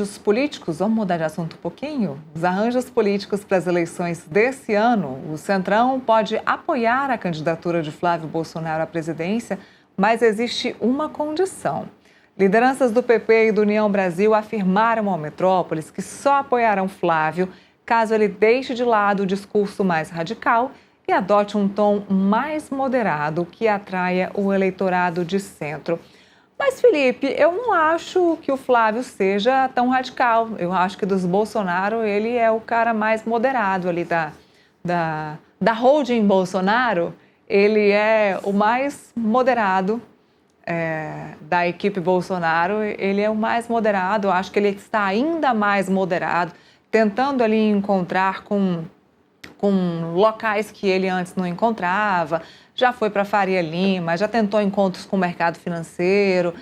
Os políticos, vamos mudar de assunto um pouquinho? Os arranjos políticos para as eleições desse ano, o Centrão pode apoiar a candidatura de Flávio Bolsonaro à presidência, mas existe uma condição. Lideranças do PP e do União Brasil afirmaram ao Metrópolis que só apoiarão Flávio caso ele deixe de lado o discurso mais radical e adote um tom mais moderado que atraia o eleitorado de centro. Mas, Felipe, eu não acho que o Flávio seja tão radical. Eu acho que dos Bolsonaro, ele é o cara mais moderado ali da holding Bolsonaro. Ele é o mais moderado da equipe Bolsonaro. Ele é o mais moderado. Eu acho que ele está ainda mais moderado, tentando ali encontrar com locais que ele antes não encontrava. Já foi para Faria Lima, já tentou encontros com o mercado financeiro,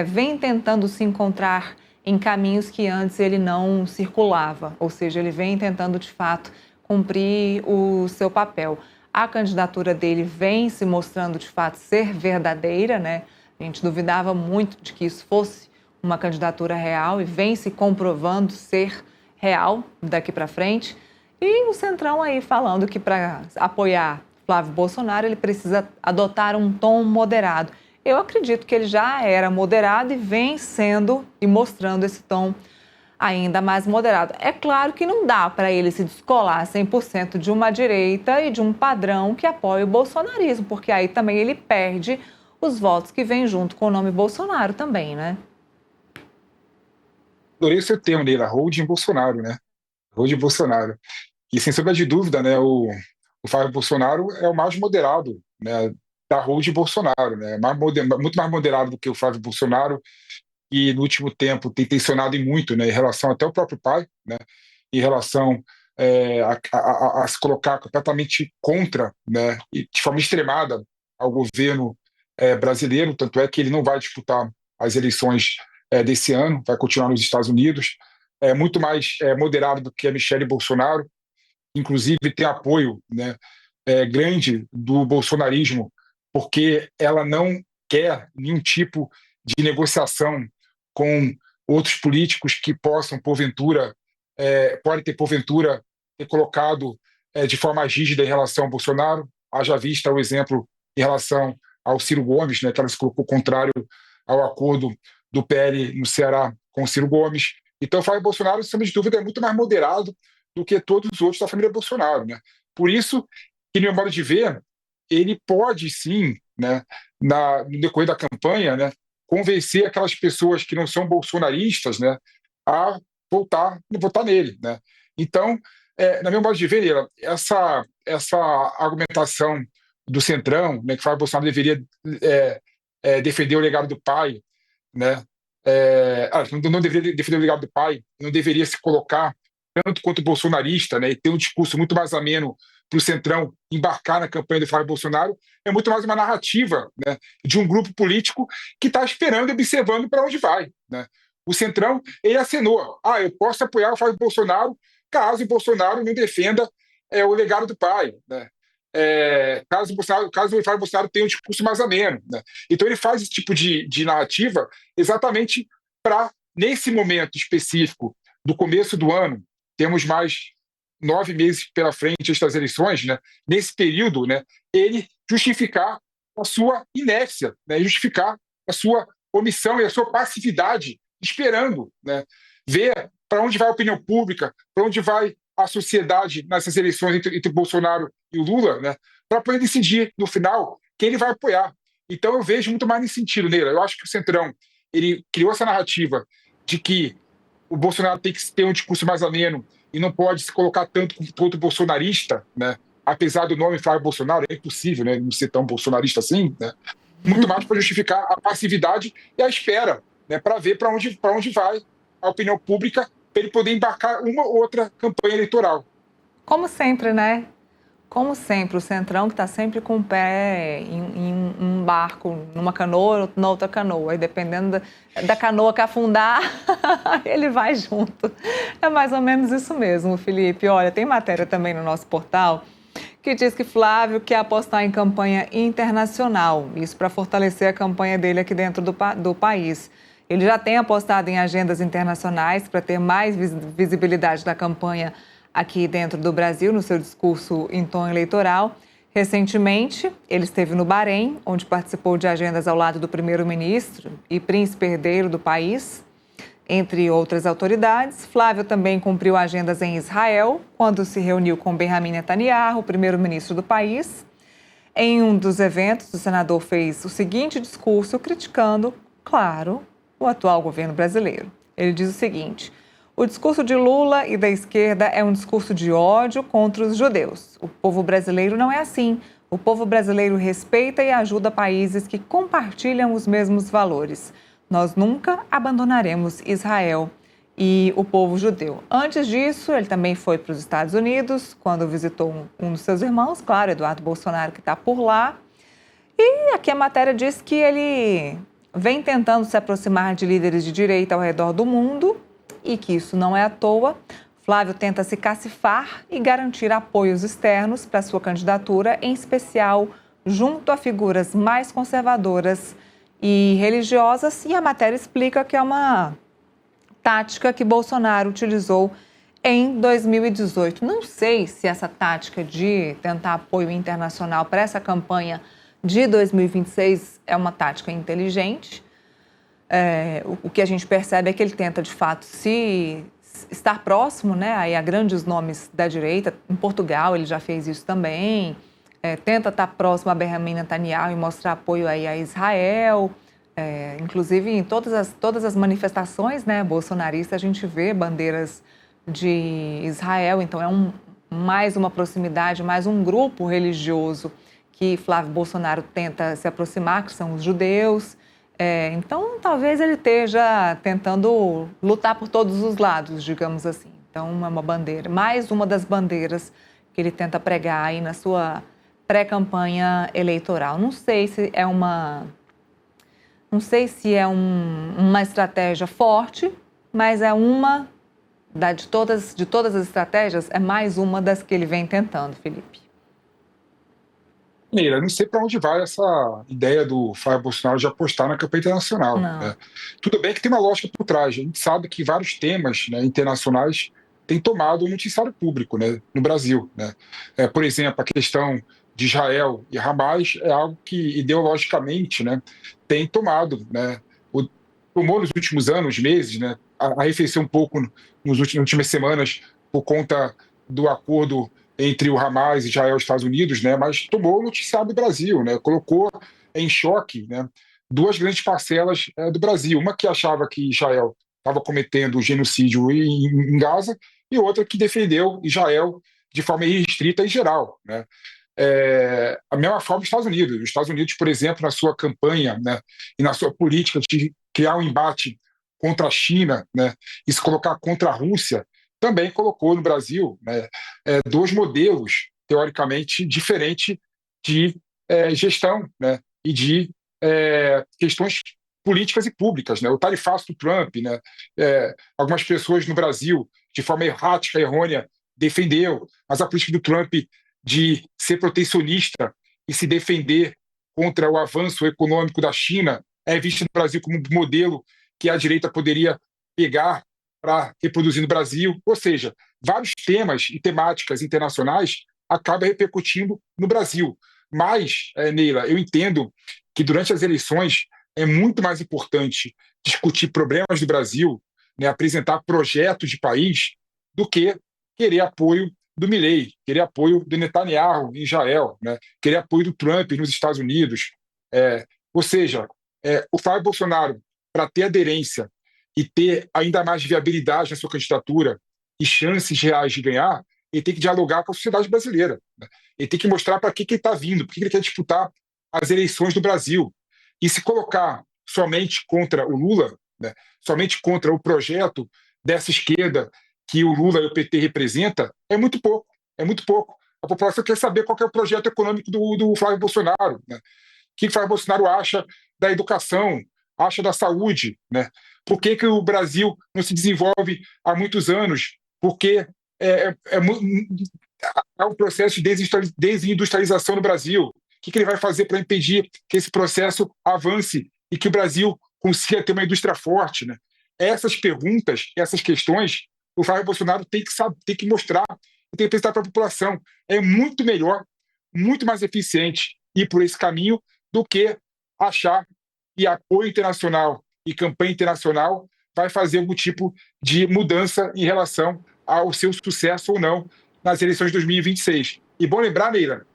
vem tentando se encontrar em caminhos que antes ele não circulava, ou seja, ele vem tentando, de fato, cumprir o seu papel. A candidatura dele vem se mostrando, de fato, ser verdadeira, né? A gente duvidava muito de que isso fosse uma candidatura real e vem se comprovando ser real daqui para frente. E o Centrão aí falando que para apoiar Flávio Bolsonaro, ele precisa adotar um tom moderado. Eu acredito que ele já era moderado e vem sendo e mostrando esse tom ainda mais moderado. É claro que não dá para ele se descolar 100% de uma direita e de um padrão que apoia o bolsonarismo, porque aí também ele perde os votos que vêm junto com o nome Bolsonaro também, né? Adorei o seu termo dele, a holding Bolsonaro, né? Holding Bolsonaro. E sem sombra de dúvida, né, o Flávio Bolsonaro é o mais moderado, né, da holding Bolsonaro, né? Muito mais moderado do que o Flávio Bolsonaro, e no último tempo tem tensionado e muito, né, em relação até ao próprio pai, né, em relação a se colocar completamente contra, né, e de forma extremada ao governo brasileiro. Tanto é que ele não vai disputar as eleições desse ano, vai continuar nos Estados Unidos. É muito mais moderado do que a Michelle Bolsonaro, inclusive tem apoio, né, grande do bolsonarismo, porque ela não quer nenhum tipo de negociação com outros políticos que possam, porventura, podem ter, porventura, ter colocado de forma rígida em relação ao Bolsonaro. Haja vista o exemplo em relação ao Ciro Gomes, né, que ela se colocou contrário ao acordo do PL no Ceará com o Ciro Gomes. Então, o Flávio Bolsonaro, sem dúvida, é muito mais moderado do que todos os outros da família Bolsonaro, né? Por isso que, no meu modo de ver, ele pode sim, né, no decorrer da campanha, né, convencer aquelas pessoas que não são bolsonaristas, né, a votar nele, né? Então, na meu modo de ver, Leila, essa argumentação do Centrão, né, que Flávio Bolsonaro deveria defender o legado do pai, né? Não deveria defender o legado do pai, não deveria se colocar tanto quanto bolsonarista, né, e ter um discurso muito mais ameno para o Centrão embarcar na campanha do Flávio Bolsonaro. É muito mais uma narrativa, né, de um grupo político que está esperando e observando para onde vai, né? O Centrão, ele acenou: eu posso apoiar o Flávio Bolsonaro caso o Bolsonaro não defenda o legado do pai, né? Caso o Flávio Bolsonaro tenha um discurso mais ameno, né? Então ele faz esse tipo de narrativa exatamente para, nesse momento específico do começo do ano, temos mais 9 meses pela frente antes das eleições, né? Nesse período, né, ele justificar a sua inércia, né, justificar a sua omissão e a sua passividade, esperando, né, ver para onde vai a opinião pública, para onde vai a sociedade nessas eleições entre Bolsonaro e o Lula, né, para poder decidir, no final, quem ele vai apoiar. Então eu vejo muito mais nesse sentido, Neira. Eu acho que o Centrão, ele criou essa narrativa de que o Bolsonaro tem que ter um discurso mais ameno e não pode se colocar tanto quanto bolsonarista, né? Apesar do nome Flávio Bolsonaro, é impossível, né, não ser tão bolsonarista assim, né? Muito mais para justificar a passividade e a espera, né, para ver para onde vai a opinião pública, para ele poder embarcar uma ou outra campanha eleitoral. Como sempre, né? Como sempre, o Centrão que está sempre com o pé em um barco, numa canoa, na outra canoa. E dependendo da canoa que afundar, ele vai junto. É mais ou menos isso mesmo, Felipe. Olha, tem matéria também no nosso portal que diz que Flávio quer apostar em campanha internacional. Isso para fortalecer a campanha dele aqui dentro do país. Ele já tem apostado em agendas internacionais para ter mais visibilidade da campanha aqui dentro do Brasil, no seu discurso em tom eleitoral. Recentemente, ele esteve no Bahrein, onde participou de agendas ao lado do primeiro-ministro e príncipe herdeiro do país, entre outras autoridades. Flávio também cumpriu agendas em Israel, quando se reuniu com Benjamin Netanyahu, primeiro-ministro do país. Em um dos eventos, o senador fez o seguinte discurso criticando, claro, o atual governo brasileiro. Ele diz o seguinte: o discurso de Lula e da esquerda é um discurso de ódio contra os judeus. O povo brasileiro não é assim. O povo brasileiro respeita e ajuda países que compartilham os mesmos valores. Nós nunca abandonaremos Israel e o povo judeu. Antes disso, ele também foi para os Estados Unidos, quando visitou um dos seus irmãos, claro, Eduardo Bolsonaro, que está por lá. E aqui a matéria diz que ele vem tentando se aproximar de líderes de direita ao redor do mundo e que isso não é à toa. Flávio tenta se cacifar e garantir apoios externos para sua candidatura, em especial junto a figuras mais conservadoras e religiosas, e a matéria explica que é uma tática que Bolsonaro utilizou em 2018. Não sei se essa tática de tentar apoio internacional para essa campanha de 2026 é uma tática inteligente. O que a gente percebe é que ele tenta, de fato, se estar próximo, né, aí a grandes nomes da direita. Em Portugal ele já fez isso também. Tenta estar próximo a Benjamin Netanyahu e mostrar apoio aí a Israel. Inclusive, em todas as manifestações, né, bolsonaristas, a gente vê bandeiras de Israel. Então, mais uma proximidade, mais um grupo religioso que Flávio Bolsonaro tenta se aproximar, que são os judeus. Então, talvez ele esteja tentando lutar por todos os lados, digamos assim. Então, é uma bandeira, mais uma das bandeiras que ele tenta pregar aí na sua pré-campanha eleitoral. Não sei se é uma estratégia forte, mas é uma de todas as estratégias, é mais uma das que ele vem tentando, Felipe. Meira, não sei para onde vai essa ideia do Flávio Bolsonaro de apostar na campanha internacional. Né? Tudo bem que tem uma lógica por trás. A gente sabe que vários temas, né, internacionais têm tomado o noticiário público, né, no Brasil. Né? Por exemplo, a questão de Israel e Hamas é algo que ideologicamente, né, tem tomado, né, tomou nos últimos anos, meses, né, arrefeceu um pouco nas últimas semanas por conta do acordo entre o Hamas, Israel e os Estados Unidos, né, mas tomou o noticiário do Brasil, né, colocou em choque, né, duas grandes parcelas do Brasil. Uma que achava que Israel estava cometendo genocídio em Gaza e outra que defendeu Israel de forma irrestrita e geral. Né. A mesma forma dos Estados Unidos. Os Estados Unidos, por exemplo, na sua campanha, né, e na sua política de criar um embate contra a China, né, e se colocar contra a Rússia, também colocou no Brasil, né, dois modelos, teoricamente, diferentes de gestão, né, e de questões políticas e públicas. Né. O tarifaço do Trump, né, algumas pessoas no Brasil, de forma errática, errônea, defendeu, mas a política do Trump de ser protecionista e se defender contra o avanço econômico da China é vista no Brasil como um modelo que a direita poderia pegar para reproduzir no Brasil. Ou seja, vários temas e temáticas internacionais acabam repercutindo no Brasil. Mas, Neila, eu entendo que durante as eleições é muito mais importante discutir problemas do Brasil, né, apresentar projetos de país, do que querer apoio do Milei, querer apoio do Netanyahu em Israel, né, querer apoio do Trump nos Estados Unidos. Ou seja, o Flávio Bolsonaro, para ter aderência e ter ainda mais viabilidade na sua candidatura e chances reais de ganhar, ele tem que dialogar com a sociedade brasileira. Né? Ele tem que mostrar para que ele está vindo, por que ele quer disputar as eleições do Brasil. E se colocar somente contra o Lula, né, somente contra o projeto dessa esquerda que o Lula e o PT representa, é muito pouco. É muito pouco. A população quer saber qual que é o projeto econômico do Flávio Bolsonaro. Né? O que o Flávio Bolsonaro acha da educação, acha da saúde, né? Por que o Brasil não se desenvolve há muitos anos? Porque há um processo de desindustrialização no Brasil. O que ele vai fazer para impedir que esse processo avance e que o Brasil consiga ter uma indústria forte, né? Essas perguntas, essas questões, o Flávio Bolsonaro tem que saber, tem que mostrar, tem que apresentar para a população. É muito melhor, muito mais eficiente ir por esse caminho do que achar que apoio internacional e campanha internacional vai fazer algum tipo de mudança em relação ao seu sucesso ou não nas eleições de 2026. E bom lembrar, Neila,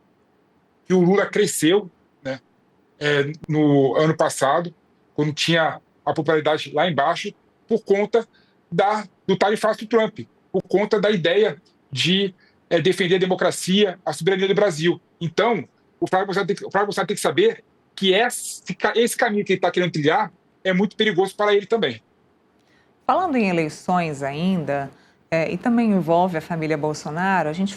que o Lula cresceu, né, no ano passado, quando tinha a popularidade lá embaixo, por conta do tarifaço do Trump, por conta da ideia de defender a democracia, a soberania do Brasil. Então, o Flávio Bolsonaro tem que saber que esse caminho que ele está querendo trilhar é muito perigoso para ele também. Falando em eleições ainda, e também envolve a família Bolsonaro, a gente